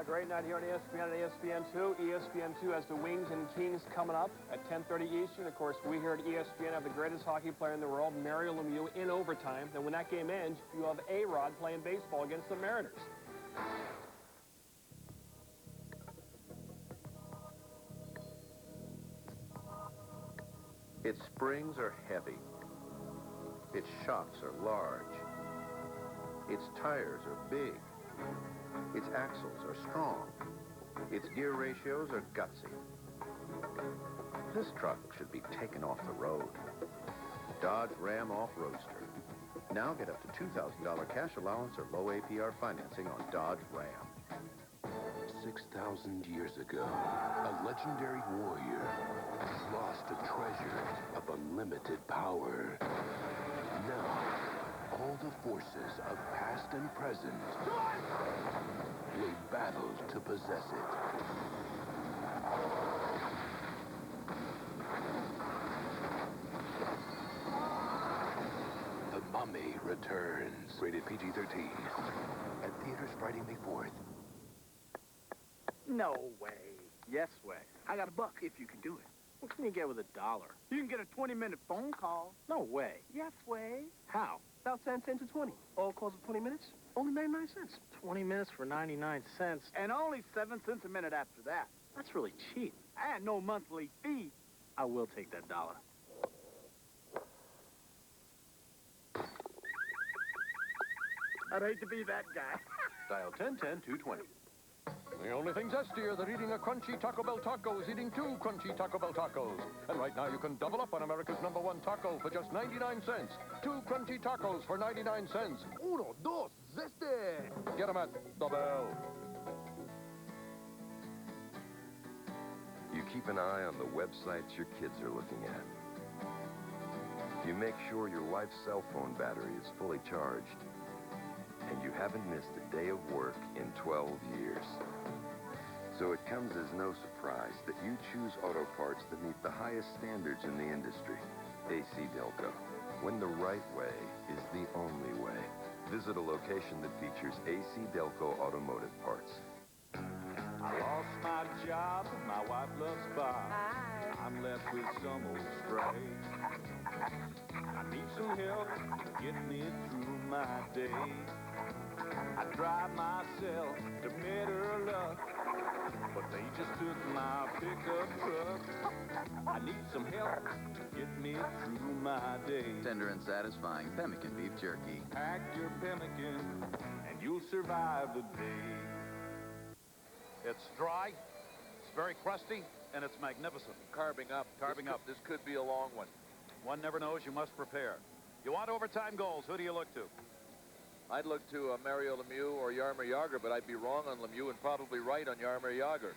Great night here on ESPN and ESPN2. ESPN2 has the Wings and Kings coming up at 10:30 Eastern. Of course, we here at ESPN have the greatest hockey player in the world, Mario Lemieux, in overtime. Then when that game ends, you have A-Rod playing baseball against the Mariners. Its springs are heavy. Its shocks are large. Its tires are big. Its axles are strong. Its gear ratios are gutsy. This truck should be taken off the road. Dodge Ram Off-Roadster. Now get up to $2,000 cash allowance or low APR financing on Dodge Ram. 6,000 years ago, a legendary warrior lost a treasure of unlimited power. Now, all the forces of past and present will battle to possess it. The Mummy returns. Rated PG-13. At theaters Friday, May 4th. No way. Yes way. I got $1 if you can do it. What can you get with $1? You can get a 20-minute phone call. No way. Yes way. How? About 10 cents to 20. All calls of 20 minutes, only 99 cents. 20 minutes for 99 cents. And only 7 cents a minute after that. That's really cheap. And no monthly fee. I will take that $1. I'd hate to be that guy. Dial 1010-220. The only thing zestier than eating a crunchy Taco Bell taco is eating 2 crunchy Taco Bell tacos. And right now you can double up on America's #1 taco for just 99 cents. 2 crunchy tacos for 99 cents. Uno, dos, zeste! Get them at the Bell. You keep an eye on the websites your kids are looking at. You make sure your wife's cell phone battery is fully charged. And you haven't missed a day of work in 12 years. So it comes as no surprise that you choose auto parts that meet the highest standards in the industry. AC Delco, when the right way is the only way. Visit a location that features AC Delco automotive parts. I lost my job and my wife loves Bob. I'm left with some old stray. I need some help to get me through my day. I drive myself to better luck, but they just took my pickup truck. I need some help to get me through my day. Tender and satisfying pemmican beef jerky. Pack your pemmican and you'll survive the day. It's dry, it's very crusty, and it's magnificent. Carving up. This could be a long one. One never knows, you must prepare. You want overtime goals, who do you look to? I'd look to Mario Lemieux or Jaromir Jagr, but I'd be wrong on Lemieux and probably right on Jaromir Jagr.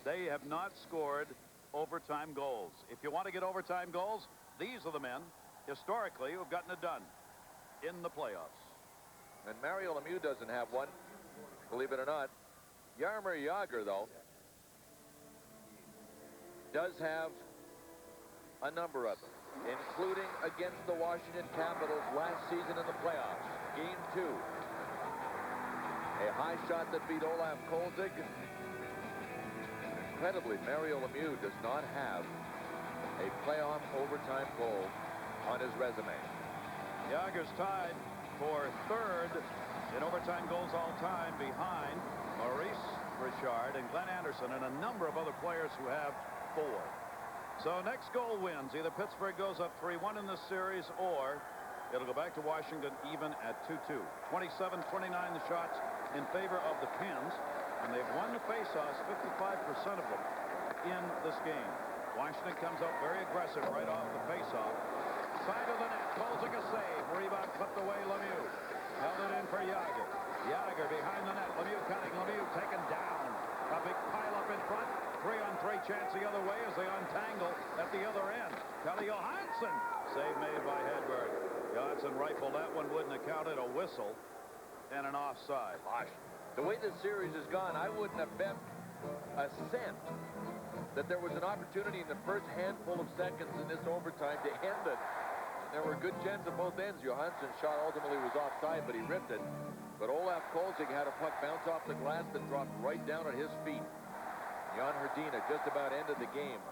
They have not scored overtime goals. If you want to get overtime goals, these are the men, historically, who have gotten it done in the playoffs. And Mario Lemieux doesn't have one, believe it or not. Jaromir Jagr, though, does have a number of them, including against the Washington Capitals last season in the playoffs. Game 2. A high shot that beat Olaf Kolzig. Incredibly, Mario Lemieux does not have a playoff overtime goal on his resume. Jagr's tied for 3rd in overtime goals all time behind Maurice Richard and Glenn Anderson and a number of other players who have 4. So next goal wins. Either Pittsburgh goes up 3-1 in this series or it'll go back to Washington even at 2-2. 27-29 the shots in favor of the Pens, and they've won the faceoffs, 55% of them in this game. Washington comes up very aggressive right off the faceoff. Side of the net, Kolzig a save. Rebound clipped away, Lemieux. Held it in for Jagr. Jagr behind the net. Lemieux cutting. Lemieux taken down. A big pile up in front. 3-on-3 chance the other way as they untangle at the other end. Kelly Johansson. Save made by Hedberg. Johansson rifled that one, wouldn't have counted. A whistle and an offside. Gosh, the way this series has gone, I wouldn't have bet a cent that there was an opportunity in the first handful of seconds in this overtime to end it. There were good chances at both ends. Johansson's shot ultimately was offside, but he ripped it. But Olaf Kolzig had a puck bounce off the glass that dropped right down at his feet. Jan Hrdina just about ended the game.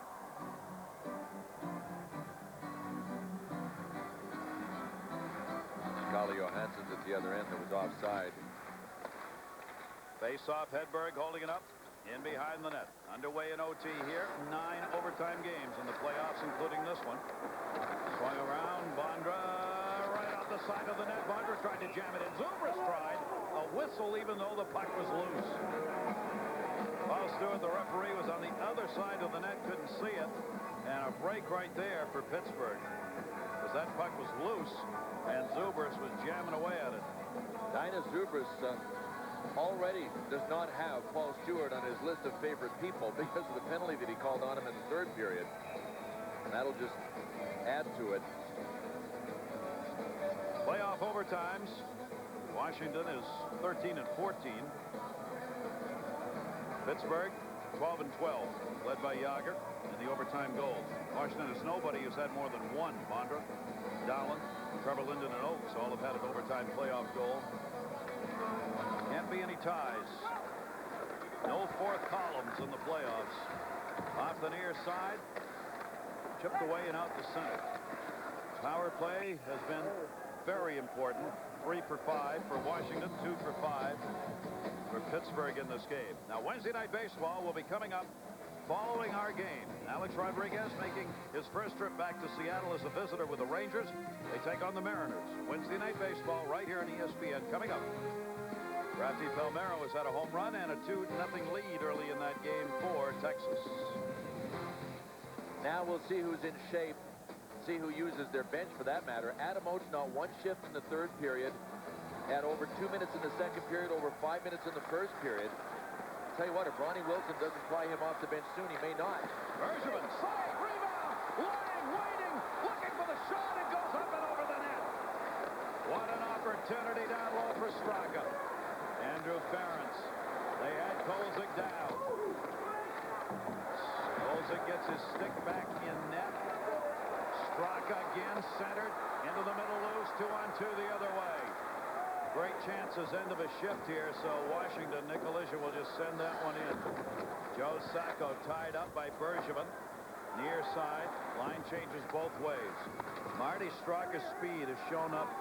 Kalle Johansson's at the other end that was offside. Face-off, Hedberg holding it up. In behind the net. Underway in OT here. 9 overtime games in the playoffs, including this one. Swung around. Bondra right off the side of the net. Bondra tried to jam it in. Zubras tried. A whistle even though the puck was loose. Paul Stewart, the referee, was on the other side of the net. Couldn't see it. And a break right there for Pittsburgh. Because that puck was loose. And Zubras was jamming away at it. Dinah Zubras already does not have Paul Stewart on his list of favorite people because of the penalty that he called on him in the third period. And that'll just add to it. Playoff overtimes. Washington is 13 and 14. Pittsburgh 12 and 12, led by Yager in the overtime goals. Washington is nobody who's had more than one. Bondra, Dowland, Trevor Linden, and Oakes all have had an overtime playoff goal. Can't be any ties. No fourth columns in the playoffs. Off the near side. Chipped away and out the center. Power play has been very important. 3 for 5 for Washington, 2 for 5 for Pittsburgh in this game. Now, Wednesday Night Baseball will be coming up following our game. Alex Rodriguez making his first trip back to Seattle as a visitor with the Rangers. They take on the Mariners. Wednesday Night Baseball right here on ESPN coming up. Rafi Palmeiro has had a home run and a 2-0 lead early in that game for Texas. Now we'll see who's in shape, see who uses their bench for that matter. Adam Oates not 1 shift in the third period, had over 2 minutes in the second period, over 5 minutes in the first period. Tell you what, if Ronnie Wilson doesn't fly him off the bench soon, he may not. Bergevin, side, rebound, lying, waiting, looking for the shot. It goes up and over the net. What an opportunity down low for Straka. Andrew Ference. They had Kolzig down. Kolzig gets his stick back in net. Straka again centered into the middle loose. 2-on-2 the other way. Great chances end of a shift here, so Washington, Nick Alicia will just send that one in. Joe Sacco tied up by Bergevin. Near side. Line changes both ways. Marty Straka's speed has shown up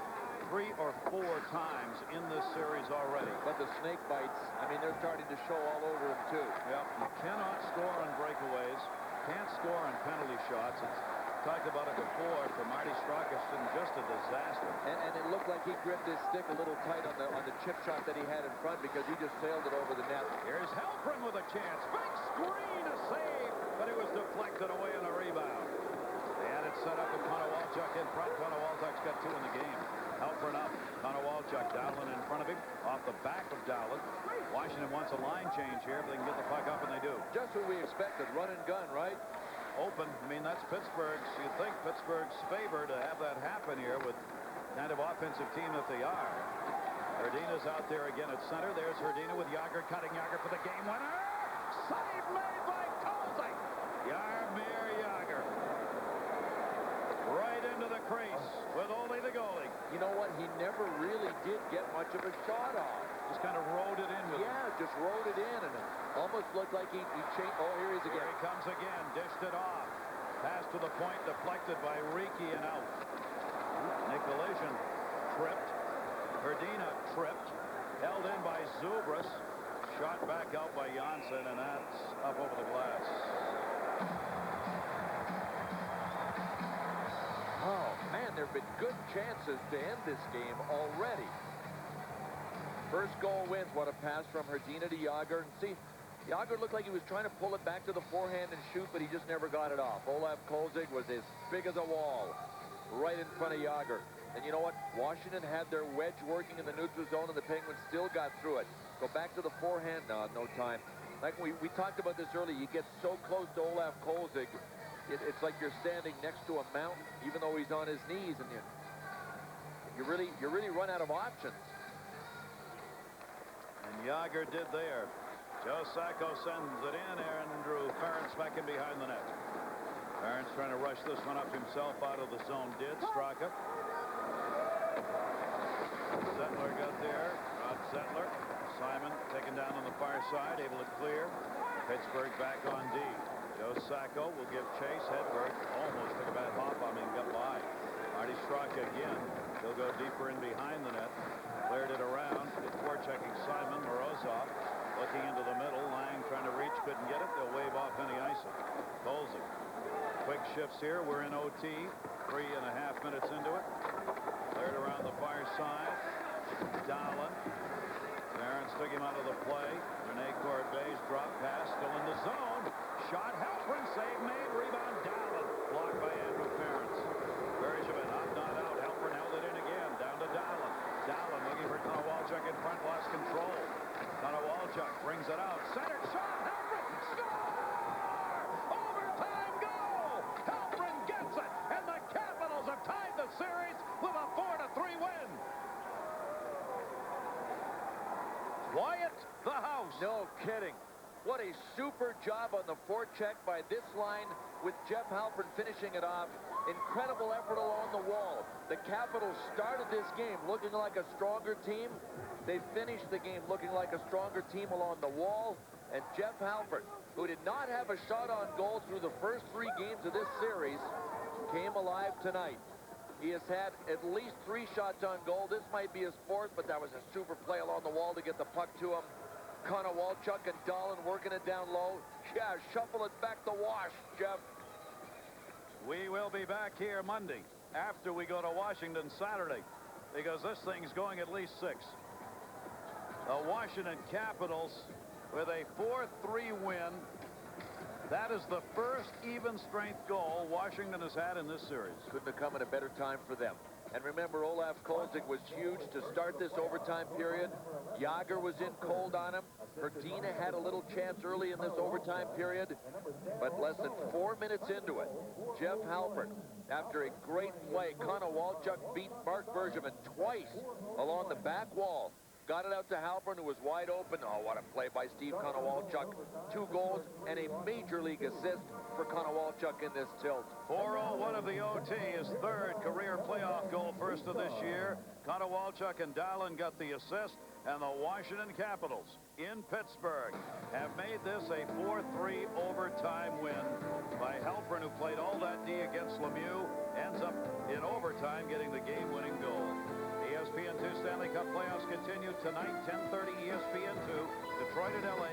3 or 4 times in this series already. But the snake bites, I mean, they're starting to show all over him, too. Yep. You cannot score on breakaways. Can't score on penalty shots. It's talked about it before. For Marty Straka, it's been just a disaster. And it looked like he gripped his stick a little tight on the chip shot that he had in front because he just sailed it over the net. Here's Helprin with a chance. Big screen, a save, but it was deflected away on the rebound. They had it set up with Connor Walchuk in front. Connor Walchuk's got 2 in the game. Helprin up. Connor Walchuk, Dowland in front of him. Off the back of Dowland. Washington wants a line change here if they can get the puck up, and they do. Just what we expected. Run and gun, right? Open. I mean, that's Pittsburgh's. You'd think Pittsburgh's favor to have that happen here with kind of offensive team that they are. Hrdina's out there again at center. There's Hrdina with Yager cutting Yager for the game winner. Save made by Kolzig. Jaromir Jagr. Right into the crease with only the goalie. You know what? He never really did get much of a shot off. Just kind of rode it in with him. Just rode it in, and it almost looked like he changed. Oh, here he is again. Here he comes again. Dished it off. Pass to the point, deflected by Riki and out. Nikolajin tripped. Hrdina tripped. Held in by Zubras. Shot back out by Janssen, and that's up over the glass. Oh, man, there have been good chances to end this game already. First goal wins. What a pass from Hrdina to Jagr. And see, Jagr looked like he was trying to pull it back to the forehand and shoot, but he just never got it off. Olaf Kolzig was as big as a wall right in front of Jagr. And you know what? Washington had their wedge working in the neutral zone, and the Penguins still got through it. Go back to the forehand. No time. Like we talked about this earlier, you get so close to Olaf Kolzig, it's like you're standing next to a mountain, even though he's on his knees, and you really run out of options. And Jagr did there. Joe Sacco sends it in. Andrew Ference back in behind the net. Ference trying to rush this one up himself out of the zone. Did Straka. Zettler got there. Zettler. Simon taken down on the far side, able to clear. Pittsburgh back on D. Joe Sacco will give chase. Hedberg almost took a bad hop on him and got by. Marty Straka again. He'll go deeper in behind the net. Cleared it around. Before checking Simon. Morozov looking into the middle. Lang trying to reach, couldn't get it. They'll wave off any icing. Colson. Quick shifts here. We're in OT. 3.5 minutes into it. Cleared around the far side. Dahlen. Barons took him out of the play. Rene Corbett's drop pass still in the zone. Shot. Halpern save made. Rebound. Dahlen. Blocked by Andrew Ferentz. Bergevin up, not out. Halpern held it in again. Down to Dahlen. Dahlen looking for Konowalchuk in front. Lost control. Konowalchuk brings it out. Center shot. Halpern. Score! Overtime goal. Halpern gets it. And the Capitals have tied the series with a 4-3 win. Wyatt, the house. No kidding. What a super job on the forecheck by this line with Jeff Halpern finishing it off. Incredible effort along the wall. The Capitals started this game looking like a stronger team. They finished the game looking like a stronger team along the wall. And Jeff Halpern, who did not have a shot on goal through the first 3 games of this series, came alive tonight. He has had at least 3 shots on goal. This might be his 4th, but that was a super play along the wall to get the puck to him. Konowalchuk and Dahlen working it down low. Yeah, shuffle it back to Wash, Jeff. We will be back here Monday after we go to Washington Saturday, because this thing's going at least 6. The Washington Capitals with a 4-3 win. That is the first even-strength goal Washington has had in this series. Couldn't have come at a better time for them. And remember, Olaf Kolzig was huge to start this overtime period. Jágr was in cold on him. Verdina had a little chance early in this overtime period. But less than 4 minutes into it, Jeff Halpern, after a great play, Konowalchuk beat Mark Bergevin twice along the back wall. Got it out to Halpern, who was wide open. Oh, what a play by Steve Konowalchuk. 2 goals and a major league assist for Konowalchuk in this tilt. 4-0-1 of the OT, his 3rd career playoff goal, first of this year. Konowalchuk and Dahlen got the assist, and the Washington Capitals in Pittsburgh have made this a 4-3 overtime win by Halpern, who played all that D against Lemieux, ends up in overtime getting the game-winning goal. ESPN2 Stanley Cup playoffs continue tonight, 10:30 ESPN2, Detroit at LA.